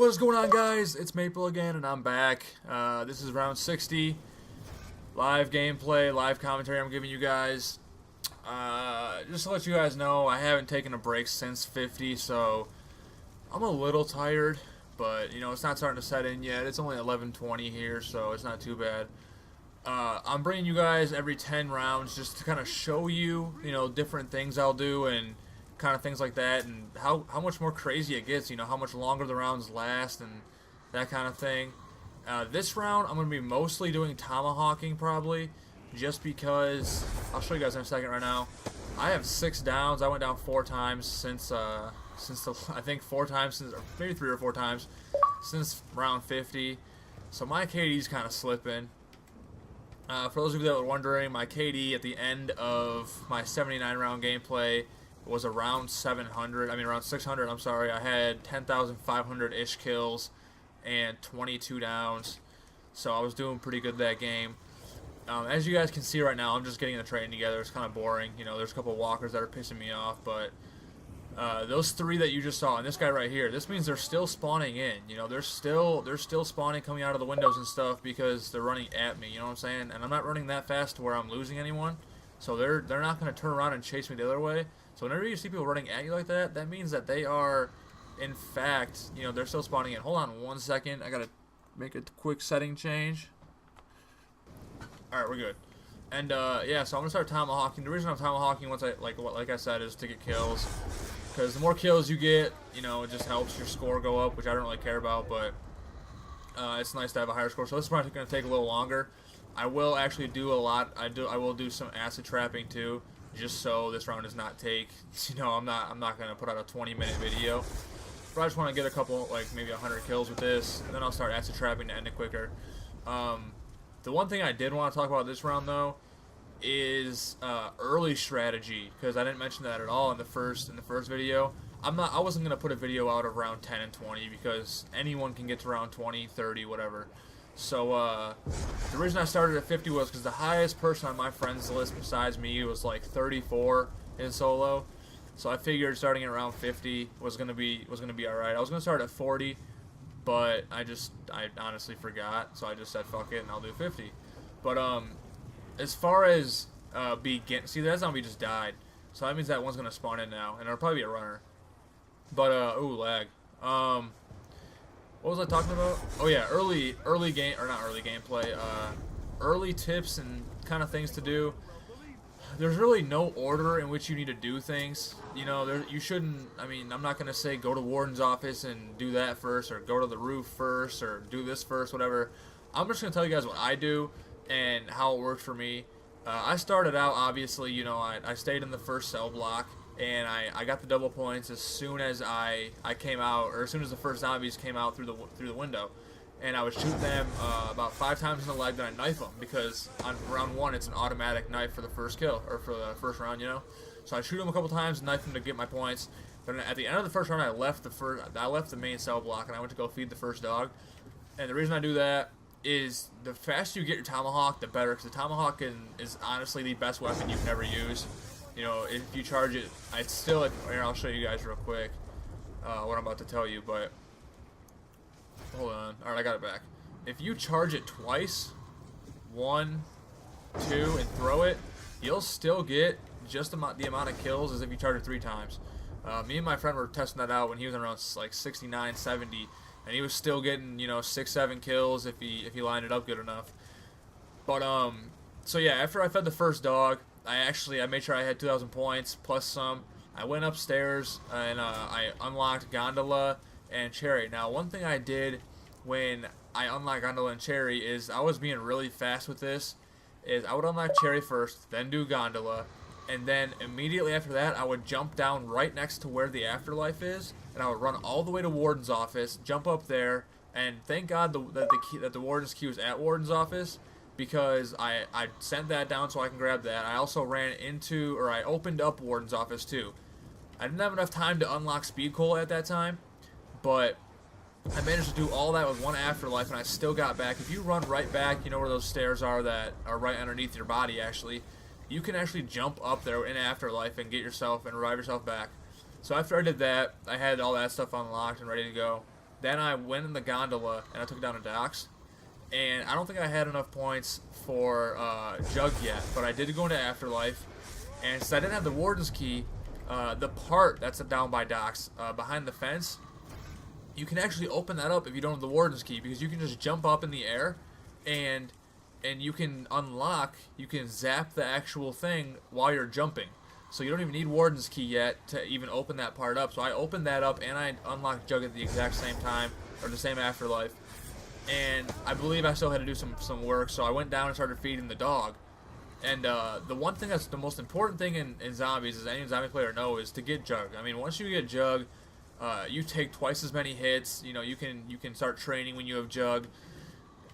What is going on, guys? It's Maple again, and I'm back. This is round 60. Live gameplay, live commentary I'm giving you guys. Just to let you guys know, I haven't taken a break since 50, so I'm a little tired, but, you know, it's not starting to set in yet. It's only 11:20 here, so it's not too bad. I'm bringing you guys every 10 rounds just to kind of show you, you know, different things I'll do and kind of things like that, and how much more crazy it gets, you know, how much longer the rounds last and that kind of thing. This round I'm going to be mostly doing tomahawking probably, just because, I'll show you guys in a second right now. I have 6 downs. I went down 4 times since I think 4 times since, or maybe 3 or 4 times since round 50, so my KD's kind of slipping. For those of you that were wondering, my KD at the end of my 79 round gameplay was around 700. I mean, around 600. I'm sorry. I had 10,500-ish kills and 22 downs, so I was doing pretty good that game. As you guys can see right now, I'm just getting the train together. It's kind of boring. You know, there's a couple walkers that are pissing me off, but those 3 that you just saw, and this guy right here, this means they're still spawning in. You know, they're still spawning, coming out of the windows and stuff because they're running at me. You know what I'm saying? And I'm not running that fast to where I'm losing anyone, so they're not going to turn around and chase me the other way. So whenever you see people running at you like that, that means that they are, in fact, you know, they're still spawning in. Hold on 1 second. I gotta make a quick setting change. All right, we're good. And yeah, so I'm gonna start tomahawking. The reason I'm tomahawking, once like I said, is to get kills. Because the more kills you get, you know, it just helps your score go up, which I don't really care about, but it's nice to have a higher score. So this is probably going to take a little longer. I will actually do a lot. I will do some acid trapping too, just so this round does not take. You know, I'm not going to put out a 20-minute video. But I just want to get a couple, like maybe 100 kills with this, and then I'll start acid trapping to end it quicker. The one thing I did want to talk about this round though is early strategy, because I didn't mention that at all in the first video. I wasn't gonna put a video out of round 10 and 20 because anyone can get to round 20, 30, whatever. So the reason I started at 50 was because the highest person on my friends list besides me was like 34 in solo. So I figured starting at around 50 was gonna be all right. I was gonna start at 40, but I honestly forgot, so I just said fuck it and I'll do 50. But as far as see, that zombie just died, so that means that one's gonna spawn in now, and it'll probably be a runner. But ooh, lag. What was I talking about? Oh yeah, early game, or not early gameplay. Early tips and kind of things to do. There's really no order in which you need to do things. You know, you shouldn't. I mean, I'm not gonna say go to Warden's office and do that first, or go to the roof first, or do this first, whatever. I'm just gonna tell you guys what I do and how it worked for me. I started out, obviously, you know, I stayed in the first cell block, and I got the double points as soon as I came out, or as soon as the first zombies came out through the window, and I would shoot them about 5 times in the leg, then I knife them, because on round 1 it's an automatic knife for the first kill, or for the first round, you know. So I shoot them a couple times, knife them to get my points. Then at the end of the first round, I left the main cell block, and I went to go feed the first dog. And the reason I do that is the faster you get your tomahawk, the better, because the tomahawk is honestly the best weapon you can ever use. You know, if you charge it, here, I'll show you guys real quick what I'm about to tell you, but hold on. Alright, I got it back. If you charge it twice, 1, 2, and throw it, you'll still get just the amount of kills as if you charge it 3 times. Me and my friend were testing that out when he was around like 69, 70, and he was still getting, you know, 6, 7 kills if he lined it up good enough. But so yeah, after I fed the first dog, I made sure I had 2,000 points plus some. I went upstairs and I unlocked Gondola and Cherry. Now, one thing I did when I unlocked Gondola and Cherry is I was being really fast with this. Is I would unlock Cherry first, then do Gondola, and then immediately after that I would jump down right next to where the afterlife is, and I would run all the way to Warden's office, jump up there, and thank God that the Warden's queue is at Warden's office, because I sent that down so I can grab that. I also I opened up Warden's office too. I didn't have enough time to unlock Speed Cola at that time, but I managed to do all that with one afterlife, and I still got back. If you run right back, you know where those stairs are that are right underneath your body, actually. You can actually jump up there in afterlife and get yourself and revive yourself back. So after I did that, I had all that stuff unlocked and ready to go. Then I went in the gondola and I took it down to docks. And I don't think I had enough points for Jug yet, but I did go into Afterlife. And since I didn't have the Warden's Key, the part that's down by docks, behind the fence, you can actually open that up if you don't have the Warden's Key, because you can just jump up in the air and you can you can zap the actual thing while you're jumping. So you don't even need Warden's Key yet to even open that part up. So I opened that up and I unlocked Jug at the exact same time, or the same Afterlife. And I believe I still had to do some work, so I went down and started feeding the dog. And the one thing that's the most important thing in zombies, as any zombie player knows, is to get Jug. I mean, once you get Jug, you take twice as many hits. You know, you can start training when you have Jug,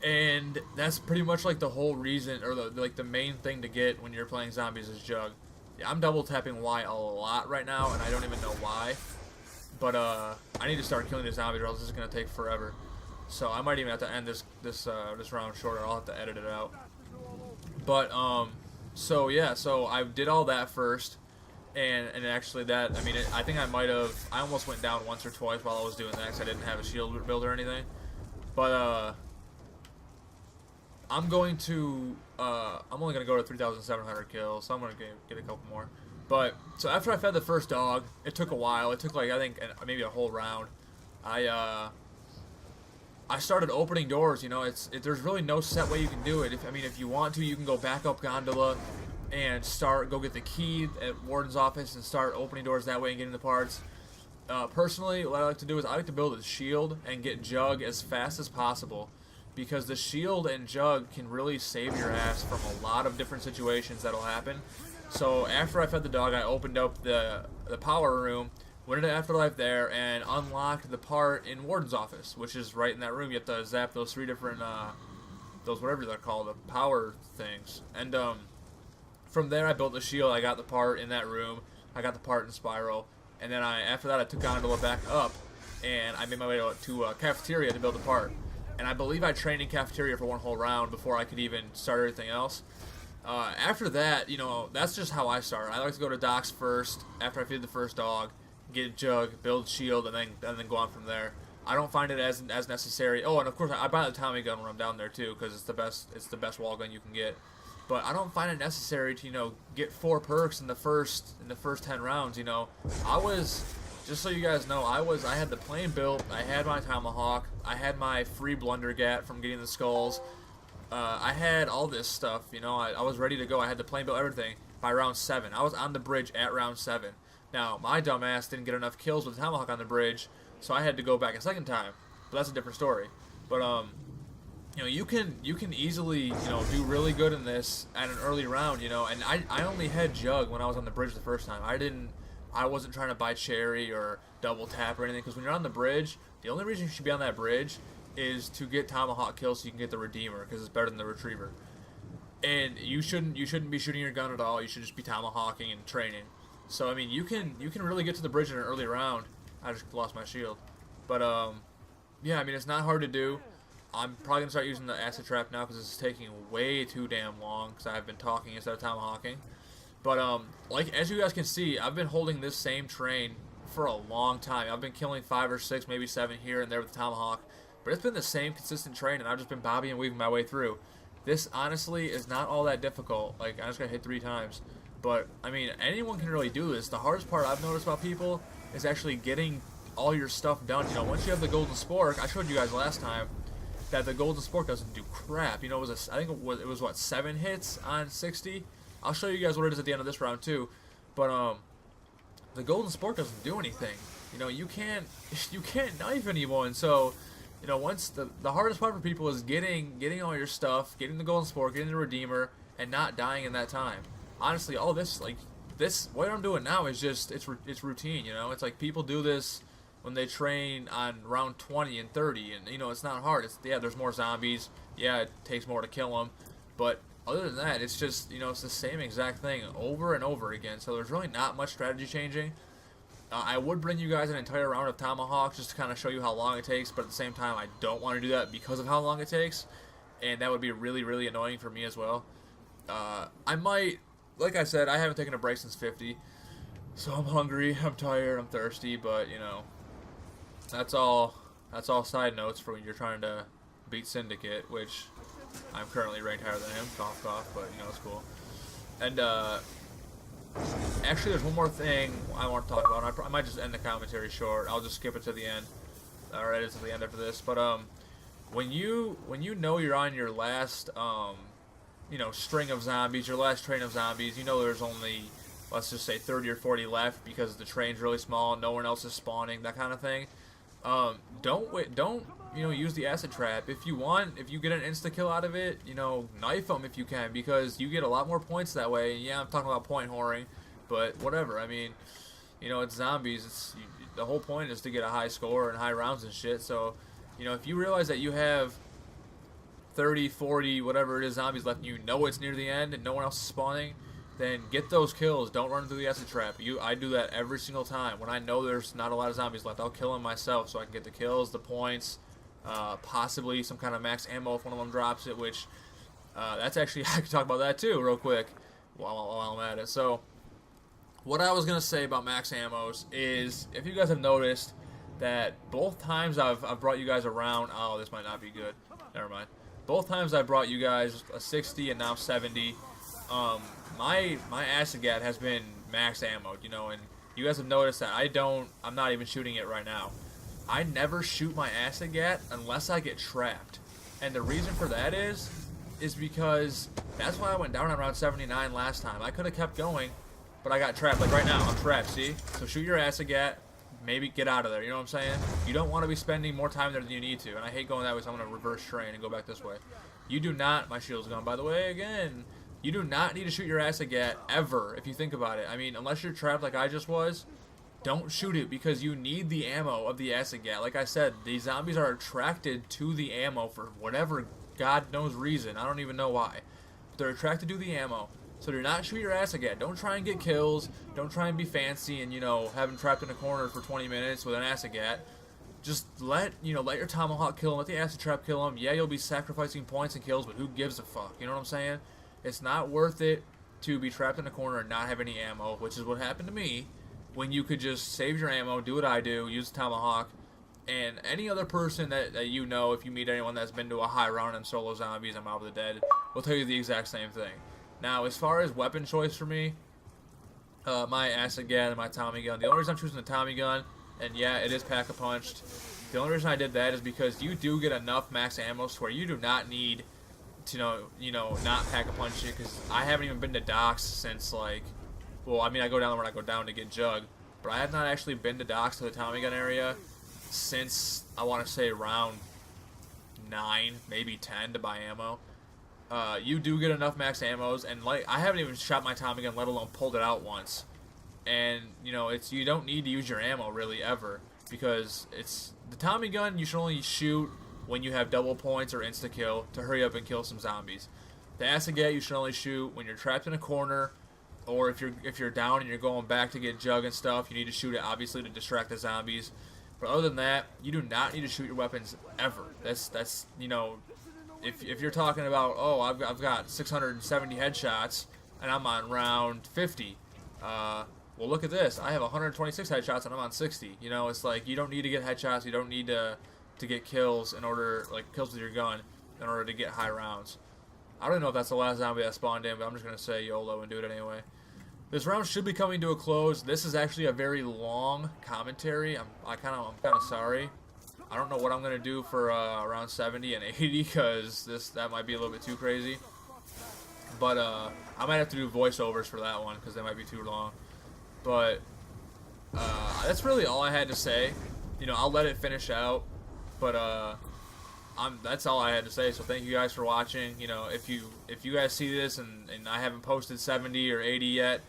and that's pretty much like the whole reason, or the main thing to get when you're playing zombies is Jug. Yeah, I'm double tapping Y a lot right now, and I don't even know why. But I need to start killing the zombies, or else this is gonna take forever. So I might even have to end this round shorter. I'll have to edit it out. But so yeah, so I did all that first, and actually that, I mean, I think I almost went down once or twice while I was doing that because I didn't have a shield build or anything. But I'm only gonna go to 3,700 kills, so I'm gonna get a couple more. But so after I fed the first dog, it took a while. It took, like, I think maybe a whole round. I started opening doors. You know, there's really no set way you can do it. If you want to, you can go back up gondola and go get the key at Warden's office and start opening doors that way and getting the parts. Personally, what I like to do is I like to build a shield and get Jug as fast as possible, because the shield and Jug can really save your ass from a lot of different situations that'll happen. So after I fed the dog, I opened up the power room, went into Afterlife there, and unlocked the part in Warden's office, which is right in that room. You have to zap those 3 different, those whatever they're called, the power things. And from there, I built the shield. I got the part in that room. I got the part in Spiral. And then after that, I took Gondola back up, and I made my way to Cafeteria to build the part. And I believe I trained in Cafeteria for one whole round before I could even start everything else. After that, you know, that's just how I start. I like to go to docks first, after I feed the first dog, get Jug, build shield, and then go on from there. I don't find it as necessary. Oh, and of course I buy the Tommy gun when I'm down there too, because it's the best wall gun you can get. But I don't find it necessary to, you know, get 4 perks in the first 10 rounds. You know, just so you guys know, I had the plane built, I had my Tomahawk, I had my free Blundergat from getting the skulls. I had all this stuff, you know, I was ready to go. I had the plane built, everything, by round 7. I was on the bridge at round 7. Now, my dumbass didn't get enough kills with the Tomahawk on the bridge, so I had to go back a second time. But that's a different story. But, you know, you can easily, you know, do really good in this at an early round, you know, and I only had Jug when I was on the bridge the first time. I wasn't trying to buy Cherry or double tap or anything, because when you're on the bridge, the only reason you should be on that bridge is to get Tomahawk kills so you can get the Redeemer, because it's better than the Retriever. And you shouldn't be shooting your gun at all. You should just be Tomahawking and training. So I mean, you can really get to the bridge in an early round. I just lost my shield, but yeah, I mean, it's not hard to do. I'm probably gonna start using the acid trap now because it's taking way too damn long because I've been talking instead of Tomahawking. But like, as you guys can see, I've been holding this same train for a long time. I've been killing 5 or 6, maybe 7 here and there with the Tomahawk, but it's been the same consistent train, and I've just been bobbing and weaving my way through. This honestly is not all that difficult. Like, I just got hit 3 times. But, I mean, anyone can really do this. The hardest part I've noticed about people is actually getting all your stuff done. You know, once you have the Golden Spork, I showed you guys last time that the Golden Spork doesn't do crap. You know, I think it was what, 7 hits on 60? I'll show you guys what it is at the end of this round, too. But, the Golden Spork doesn't do anything. You know, you can't knife anyone. So, you know, once the hardest part for people is getting all your stuff, getting the Golden Spork, getting the Redeemer, and not dying in that time. Honestly, all this, like, what I'm doing now is just, it's routine, you know? It's like people do this when they train on round 20 and 30, and, you know, it's not hard. Yeah, there's more zombies. Yeah, it takes more to kill them. But other than that, it's just, you know, it's the same exact thing over and over again. So there's really not much strategy changing. I would bring you guys an entire round of Tomahawk just to kind of show you how long it takes, but at the same time, I don't want to do that because of how long it takes, and that would be really, really annoying for me as well. I might, like I said, I haven't taken a break since 50, so I'm hungry, I'm tired, I'm thirsty, but, you know, that's all That's all side notes for when you're trying to beat Syndicate, which I'm currently ranked higher than him. Cough, cough, but you know, it's cool. And actually, there's one more thing I want to talk about. I might just end the commentary short. I'll just skip it to the end, or edit to the end after this. But when you know you're on your last you know, string of zombies, your last train of zombies, you know there's only, let's just say 30 or 40 left because the train's really small, no one else is spawning, that kind of thing. Don't you know, use the acid trap. If you want, if you get an insta kill out of it, you know, knife them if you can, because you get a lot more points that way. Yeah, I'm talking about point whoring, but whatever. I mean, you know, it's zombies. The whole point is to get a high score and high rounds and shit. So, you know, if you realize that you have 30, 40, whatever it is, zombies left, and you know it's near the end and no one else is spawning, then get those kills. Don't run through the acid trap. I do that every single time. When I know there's not a lot of zombies left, I'll kill them myself so I can get the kills, the points, possibly some kind of max ammo if one of them drops it, which that's actually, I can talk about that too real quick while I'm at it. So what I was going to say about max ammos is, if you guys have noticed that both times I've brought you guys around, oh, this might not be good, never mind. Both times I brought you guys a 60 and now 70, my acid gat has been max ammo, you know, and you guys have noticed that I'm not even shooting it right now. I never shoot my acid gat unless I get trapped. And the reason for that is because that's why I went down on round 79 last time. I could have kept going, but I got trapped. Like right now, I'm trapped, see? So shoot your acid gat, maybe get out of there, you know what I'm saying? You don't want to be spending more time there than you need to. And I hate going that way, so I'm going to reverse train and go back this way. You do not, my shield's gone, by the way, again. You do not need to shoot your acid gat ever, if you think about it. I mean, unless you're trapped like I just was, don't shoot it, because you need the ammo of the acid gat. Like I said, these zombies are attracted to the ammo for whatever God knows reason. I don't even know why. But they're attracted to the ammo. So do not shoot your acid gat. Don't try and get kills. Don't try and be fancy and, you know, have them trapped in a corner for 20 minutes with an acid gat. Just let your tomahawk kill him, let the acid trap kill him. Yeah, you'll be sacrificing points and kills, but who gives a fuck? You know what I'm saying? It's not worth it to be trapped in a corner and not have any ammo, which is what happened to me, when you could just save your ammo, do what I do, use the tomahawk, and any other person that you know, if you meet anyone that's been to a high round in solo zombies and Mob of the Dead, will tell you the exact same thing. Now, as far as weapon choice for me, my acid gun and my Tommy gun, the only reason I'm choosing the Tommy gun, and yeah, it is pack-a-punched, the only reason I did that is because you do get enough max ammo to where you do not need to, you know, not pack-a-punch it, because I haven't even been to docks since, like, well, I mean, I go down when I go down to get Jug, but I have not actually been to docks to the Tommy gun area since, I want to say, round 9, maybe 10 to buy ammo. You do get enough max ammos, and like, I haven't even shot my Tommy gun, let alone pulled it out once. And, you know, you don't need to use your ammo, really, ever, because it's, the Tommy gun, you should only shoot when you have double points or insta-kill to hurry up and kill some zombies. The acid gat, you should only shoot when you're trapped in a corner, or if you're down and you're going back to get Jug and stuff, you need to shoot it, obviously, to distract the zombies. But other than that, you do not need to shoot your weapons ever. That's you know, if you're talking about, oh, I've got 670 headshots and I'm on round 50, well, look at this. I have 126 headshots and I'm on 60. You know, it's like, you don't need to get headshots. You don't need to get kills in order, like, kills with your gun in order to get high rounds. I don't know if that's the last zombie that spawned in, but I'm just going to say YOLO and do it anyway. This round should be coming to a close. This is actually a very long commentary. I'm kind of sorry. I don't know what I'm going to do for around 70 and 80, because that might be a little bit too crazy. But I might have to do voiceovers for that one, because they might be too long. But that's really all I had to say. You know, I'll let it finish out. But that's all I had to say. So thank you guys for watching. You know, if you guys see this and I haven't posted 70 or 80 yet,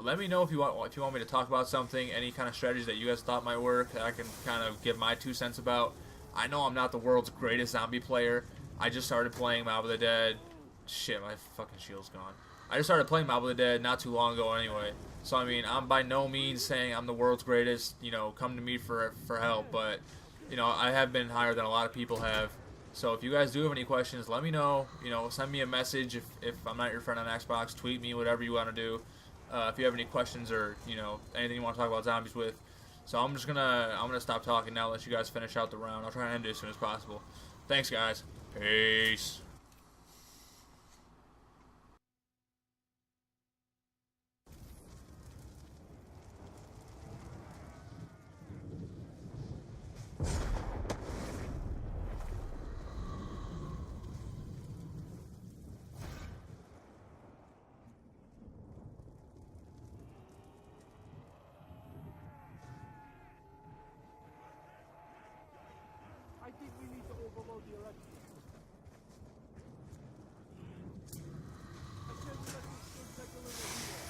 let me know if you want me to talk about something, any kind of strategies that you guys thought might work that I can kind of give my 2 cents about. I know I'm not the world's greatest zombie player. I just started playing Mob of the Dead. Shit, my fucking shield's gone. I just started playing Mob of the Dead not too long ago anyway. So, I mean, I'm by no means saying I'm the world's greatest. You know, come to me for help. But, you know, I have been higher than a lot of people have. So if you guys do have any questions, let me know. You know, send me a message if I'm not your friend on Xbox. Tweet me, whatever you want to do. If you have any questions or, you know, anything you want to talk about zombies with, So I'm gonna stop talking now. Let you guys finish out the round. I'll try and end it as soon as possible. Thanks, guys. Peace. I think we need to overload the electrical system. I said we let this thing take a little heat.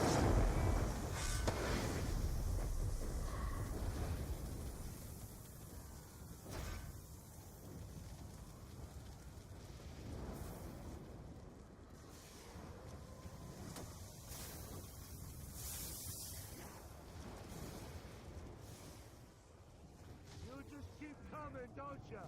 You just keep coming, don't you?